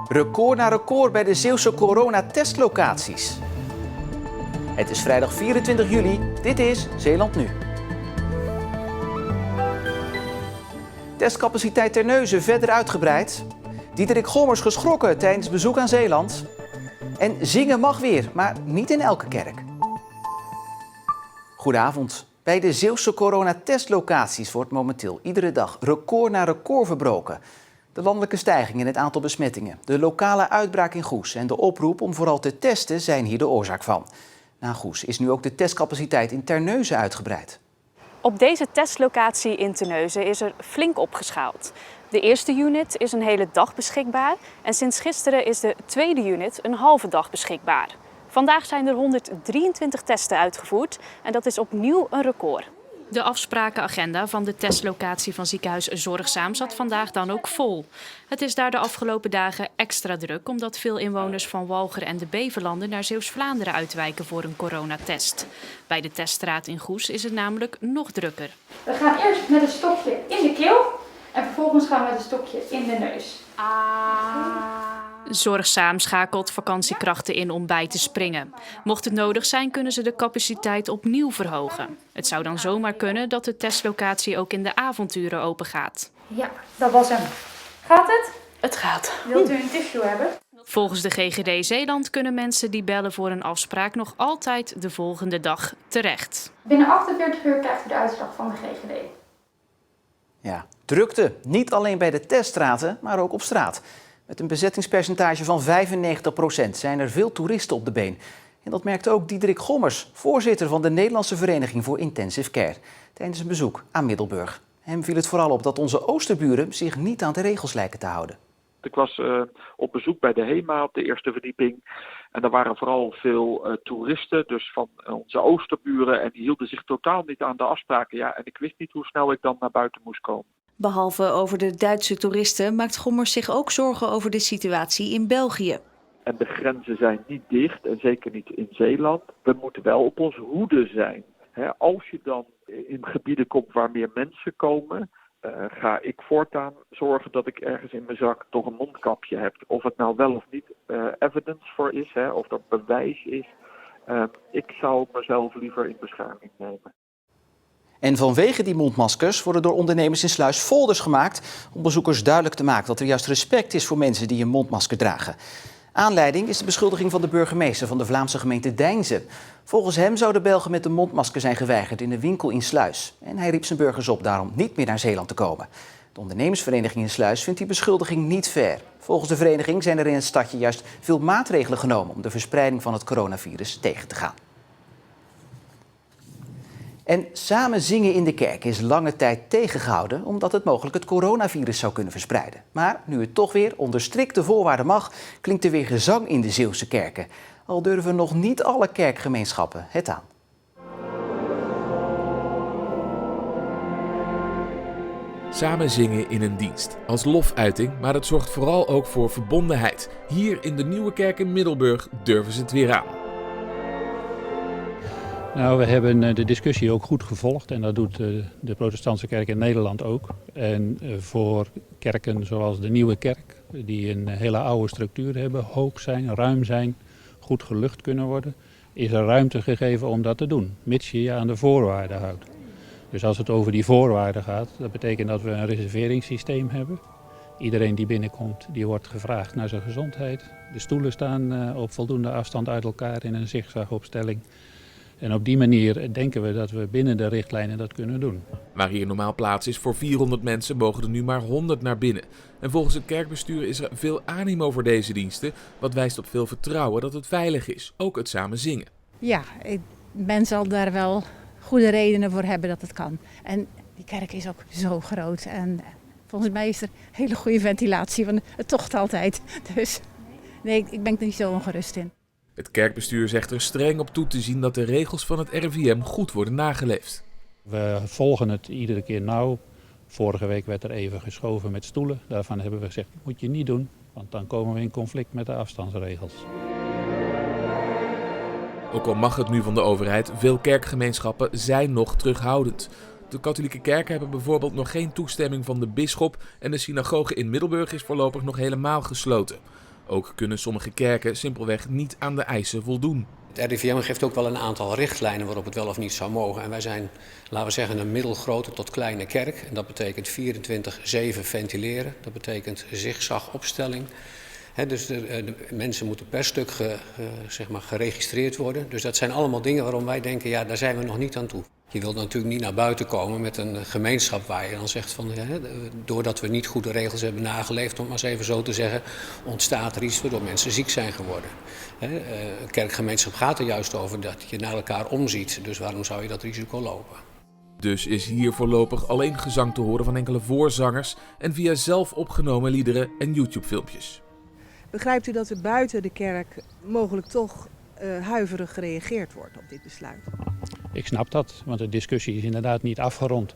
Record na record bij de Zeeuwse coronatestlocaties. Het is vrijdag 24 juli. Dit is Zeeland Nu. Testcapaciteit Terneuzen verder uitgebreid. Diederik Gommers geschrokken tijdens bezoek aan Zeeland. En zingen mag weer, maar niet in elke kerk. Goedenavond. Bij de Zeeuwse coronatestlocaties wordt momenteel iedere dag record na record verbroken. De landelijke stijging in het aantal besmettingen, de lokale uitbraak in Goes en de oproep om vooral te testen zijn hier de oorzaak van. Na Goes is nu ook de testcapaciteit in Terneuzen uitgebreid. Op deze testlocatie in Terneuzen is er flink opgeschaald. De eerste unit is een hele dag beschikbaar en sinds gisteren is de tweede unit een halve dag beschikbaar. Vandaag zijn er 123 testen uitgevoerd en dat is opnieuw een record. De afsprakenagenda van de testlocatie van ziekenhuis Zorgzaam zat vandaag dan ook vol. Het is daar de afgelopen dagen extra druk omdat veel inwoners van Walcheren en de Beverlanden naar Zeeuws-Vlaanderen uitwijken voor een coronatest. Bij de teststraat in Goes is het namelijk nog drukker. We gaan eerst met een stokje in de keel en vervolgens gaan we met een stokje in de neus. Zorgzaam schakelt vakantiekrachten in om bij te springen. Mocht het nodig zijn, kunnen ze de capaciteit opnieuw verhogen. Het zou dan zomaar kunnen dat de testlocatie ook in de avonturen open gaat. Ja, dat was hem. Gaat het? Het gaat. Wilt u een tissue hebben? Volgens de GGD Zeeland kunnen mensen die bellen voor een afspraak nog altijd de volgende dag terecht. Binnen 48 uur krijgt u de uitslag van de GGD. Ja, drukte. Niet alleen bij de teststraten, maar ook op straat. Met een bezettingspercentage van 95% zijn er veel toeristen op de been. En dat merkte ook Diederik Gommers, voorzitter van de Nederlandse Vereniging voor Intensive Care, tijdens een bezoek aan Middelburg. Hem viel het vooral op dat onze oosterburen zich niet aan de regels lijken te houden. Ik was op bezoek bij de HEMA op de eerste verdieping. En er waren vooral veel toeristen, dus van onze oosterburen. En die hielden zich totaal niet aan de afspraken. Ja, en ik wist niet hoe snel ik dan naar buiten moest komen. Behalve over de Duitse toeristen maakt Gommers zich ook zorgen over de situatie in België. En de grenzen zijn niet dicht, en zeker niet in Zeeland. We moeten wel op onze hoede zijn. Als je dan in gebieden komt waar meer mensen komen, ga ik voortaan zorgen dat ik ergens in mijn zak toch een mondkapje heb. Of het nou wel of niet evidence voor is, of dat bewijs is. Ik zou mezelf liever in bescherming nemen. En vanwege die mondmaskers worden door ondernemers in Sluis folders gemaakt om bezoekers duidelijk te maken dat er juist respect is voor mensen die een mondmasker dragen. Aanleiding is de beschuldiging van de burgemeester van de Vlaamse gemeente Deinze. Volgens hem zouden Belgen met de mondmasker zijn geweigerd in een winkel in Sluis. En hij riep zijn burgers op daarom niet meer naar Zeeland te komen. De ondernemersvereniging in Sluis vindt die beschuldiging niet fair. Volgens de vereniging zijn er in het stadje juist veel maatregelen genomen om de verspreiding van het coronavirus tegen te gaan. En samen zingen in de kerk is lange tijd tegengehouden omdat het mogelijk het coronavirus zou kunnen verspreiden. Maar nu het toch weer onder strikte voorwaarden mag, klinkt er weer gezang in de Zeeuwse kerken. Al durven nog niet alle kerkgemeenschappen het aan. Samen zingen in een dienst. Als lofuiting, maar het zorgt vooral ook voor verbondenheid. Hier in de Nieuwe Kerk in Middelburg durven ze het weer aan. Nou, we hebben de discussie ook goed gevolgd en dat doet de protestantse kerk in Nederland ook. En voor kerken zoals de Nieuwe Kerk, die een hele oude structuur hebben, hoog zijn, ruim zijn, goed gelucht kunnen worden, is er ruimte gegeven om dat te doen, mits je je aan de voorwaarden houdt. Dus als het over die voorwaarden gaat, dat betekent dat we een reserveringssysteem hebben. Iedereen die binnenkomt, die wordt gevraagd naar zijn gezondheid. De stoelen staan op voldoende afstand uit elkaar in een zigzagopstelling. En op die manier denken we dat we binnen de richtlijnen dat kunnen doen. Waar hier normaal plaats is voor 400 mensen, mogen er nu maar 100 naar binnen. En volgens het kerkbestuur is er veel animo voor deze diensten, wat wijst op veel vertrouwen dat het veilig is, ook het samen zingen. Ja, men zal daar wel goede redenen voor hebben dat het kan. En die kerk is ook zo groot en volgens mij is er hele goede ventilatie, want het tocht altijd. Dus nee, ik ben er niet zo ongerust in. Het kerkbestuur zegt er streng op toe te zien dat de regels van het RIVM goed worden nageleefd. We volgen het iedere keer nauw. Vorige week werd er even geschoven met stoelen. Daarvan hebben we gezegd, dat moet je niet doen, want dan komen we in conflict met de afstandsregels. Ook al mag het nu van de overheid, veel kerkgemeenschappen zijn nog terughoudend. De katholieke kerken hebben bijvoorbeeld nog geen toestemming van de bisschop en de synagoge in Middelburg is voorlopig nog helemaal gesloten. Ook kunnen sommige kerken simpelweg niet aan de eisen voldoen. Het RIVM geeft ook wel een aantal richtlijnen waarop het wel of niet zou mogen. En wij zijn, laten we zeggen, een middelgrote tot kleine kerk. En dat betekent 24/7 ventileren. Dat betekent zigzagopstelling. Dus de mensen moeten per stuk geregistreerd worden. Dus dat zijn allemaal dingen waarom wij denken, ja, daar zijn we nog niet aan toe. Je wilt natuurlijk niet naar buiten komen met een gemeenschap waar je dan zegt van, doordat we niet goed de regels hebben nageleefd, om maar eens even zo te zeggen, ontstaat er iets waardoor mensen ziek zijn geworden. Een kerkgemeenschap gaat er juist over dat je naar elkaar omziet. Dus waarom zou je dat risico lopen? Dus is hier voorlopig alleen gezang te horen van enkele voorzangers en via zelf opgenomen liederen en YouTube-filmpjes. Begrijpt u dat er buiten de kerk mogelijk toch huiverig gereageerd wordt op dit besluit? Ik snap dat, want de discussie is inderdaad niet afgerond.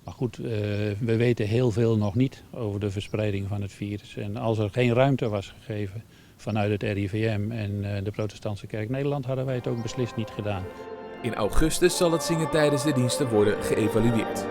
Maar goed, we weten heel veel nog niet over de verspreiding van het virus. En als er geen ruimte was gegeven vanuit het RIVM en de Protestantse Kerk Nederland, hadden wij het ook beslist niet gedaan. In augustus zal het zingen tijdens de diensten worden geëvalueerd.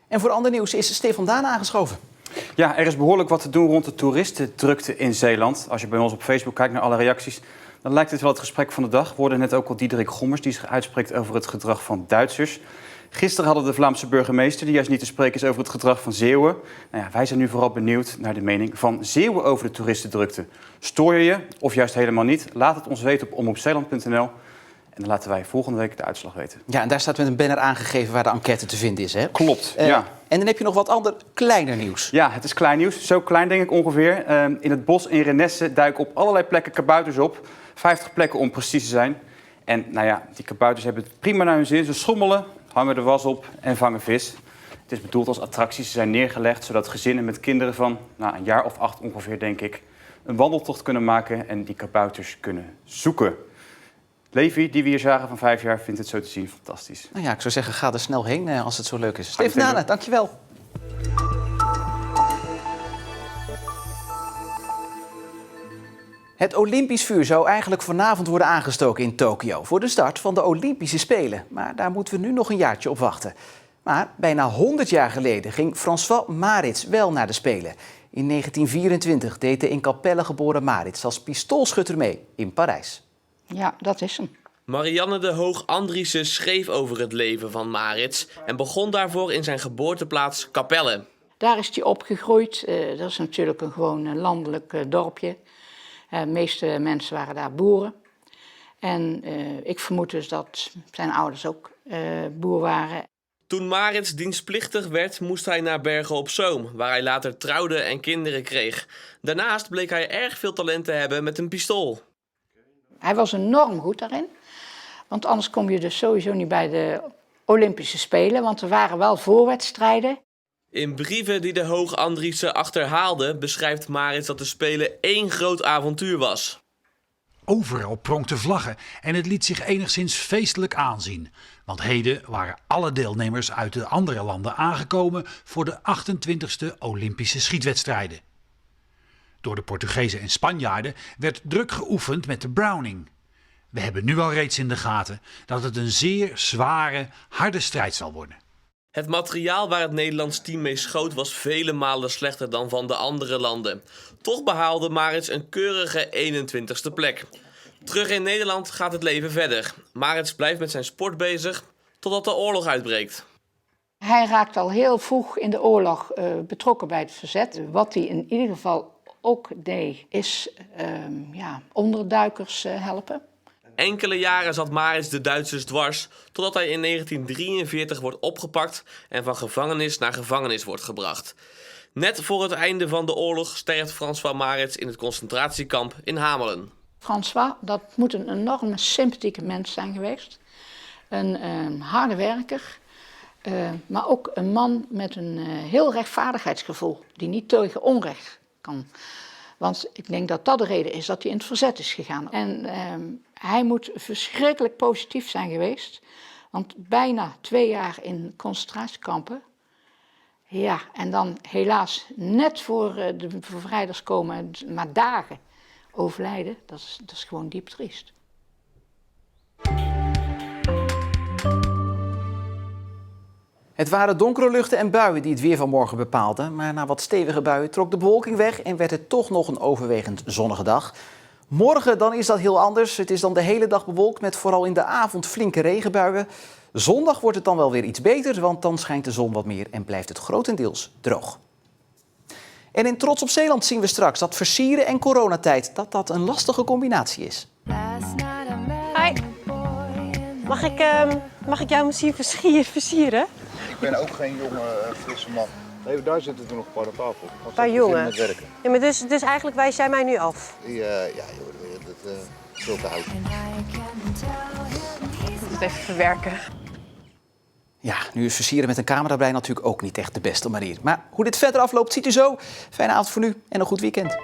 En voor ander nieuws is Stefan Daan aangeschoven. Ja, er is behoorlijk wat te doen rond de toeristendrukte in Zeeland. Als je bij ons op Facebook kijkt naar alle reacties, dan lijkt het wel het gesprek van de dag. We hoorden net ook al Diederik Gommers die zich uitspreekt over het gedrag van Duitsers. Gisteren hadden de Vlaamse burgemeester die juist niet te spreken is over het gedrag van Zeeuwen. Nou ja, wij zijn nu vooral benieuwd naar de mening van Zeeuwen over de toeristendrukte. Stoor je je of juist helemaal niet? Laat het ons weten op omroepzeeland.nl. En dan laten wij volgende week de uitslag weten. Ja, en daar staat met een banner aangegeven waar de enquête te vinden is, hè? Klopt, ja. En dan heb je nog wat ander kleiner nieuws. Ja, het is klein nieuws. Zo klein denk ik ongeveer. In het bos in Renesse duiken op allerlei plekken kabouters op. 50 plekken om precies te zijn. En nou ja, die kabouters hebben het prima naar hun zin. Ze schommelen, hangen de was op en vangen vis. Het is bedoeld als attracties. Ze zijn neergelegd zodat gezinnen met kinderen van een jaar of 8 ongeveer, denk ik, een wandeltocht kunnen maken en die kabouters kunnen zoeken. Levi, die we hier zagen van 5 jaar, vindt het zo te zien fantastisch. Nou ja, ik zou zeggen, ga er snel heen als het zo leuk is. Stefan Daan, dankjewel. Het Olympisch vuur zou eigenlijk vanavond worden aangestoken in Tokio voor de start van de Olympische Spelen. Maar daar moeten we nu nog een jaartje op wachten. Maar bijna 100 jaar geleden ging François Maritz wel naar de Spelen. In 1924 deed de in Capelle geboren Maritz als pistoolschutter mee in Parijs. Ja, dat is hem. Marianne de Hoog-Andriessen schreef over het leven van Maritz en begon daarvoor in zijn geboorteplaats Capelle. Daar is hij opgegroeid. Dat is natuurlijk een landelijk dorpje. De meeste mensen waren daar boeren. En ik vermoed dus dat zijn ouders ook boer waren. Toen Maritz dienstplichtig werd, moest hij naar Bergen op Zoom, waar hij later trouwde en kinderen kreeg. Daarnaast bleek hij erg veel talent te hebben met een pistool. Hij was enorm goed daarin. Want anders kom je dus sowieso niet bij de Olympische Spelen, want er waren wel voorwedstrijden. In brieven die de Hoog-Andriessen achterhaalde, beschrijft Maritz dat de Spelen één groot avontuur was. Overal pronkten vlaggen en het liet zich enigszins feestelijk aanzien. Want heden waren alle deelnemers uit de andere landen aangekomen voor de 28e Olympische schietwedstrijden. Door de Portugezen en Spanjaarden werd druk geoefend met de Browning. We hebben nu al reeds in de gaten dat het een zeer zware, harde strijd zal worden. Het materiaal waar het Nederlands team mee schoot was vele malen slechter dan van de andere landen. Toch behaalde Maritz een keurige 21ste plek. Terug in Nederland gaat het leven verder. Maritz blijft met zijn sport bezig totdat de oorlog uitbreekt. Hij raakt al heel vroeg in de oorlog betrokken bij het verzet. Wat hij in ieder geval ook deed, is onderduikers helpen. Enkele jaren zat Maritz de Duitsers dwars, totdat hij in 1943 wordt opgepakt en van gevangenis naar gevangenis wordt gebracht. Net voor het einde van de oorlog sterft François Maritz in het concentratiekamp in Hamelen. François, dat moet een enorme sympathieke mens zijn geweest. Een harde werker, maar ook een man met een heel rechtvaardigheidsgevoel, die niet tegen onrecht kan. Want ik denk dat dat de reden is dat hij in het verzet is gegaan. En hij moet verschrikkelijk positief zijn geweest. Want bijna 2 jaar in concentratiekampen. Ja, en dan helaas net voor de bevrijders komen, maar dagen overlijden. Dat is gewoon diep triest. Het waren donkere luchten en buien die het weer van morgen bepaalden. Maar na wat stevige buien trok de bewolking weg en werd het toch nog een overwegend zonnige dag. Morgen dan is dat heel anders. Het is dan de hele dag bewolkt met vooral in de avond flinke regenbuien. Zondag wordt het dan wel weer iets beter, want dan schijnt de zon wat meer en blijft het grotendeels droog. En in Trots op Zeeland zien we straks dat versieren en coronatijd dat een lastige combinatie is. Hi. Mag ik jou misschien versieren? Ik ben ook geen jonge, frisse man. Nee, daar zitten er nog een paar aan tafel. Een paar jongen. Ja, maar dus eigenlijk wijs jij mij nu af? Ja, joh, dat is veel te oud. Ik moet het even verwerken. Ja, nu is versieren met een camera erbij natuurlijk ook niet echt de beste manier. Maar hoe dit verder afloopt ziet u zo. Fijne avond voor nu en een goed weekend.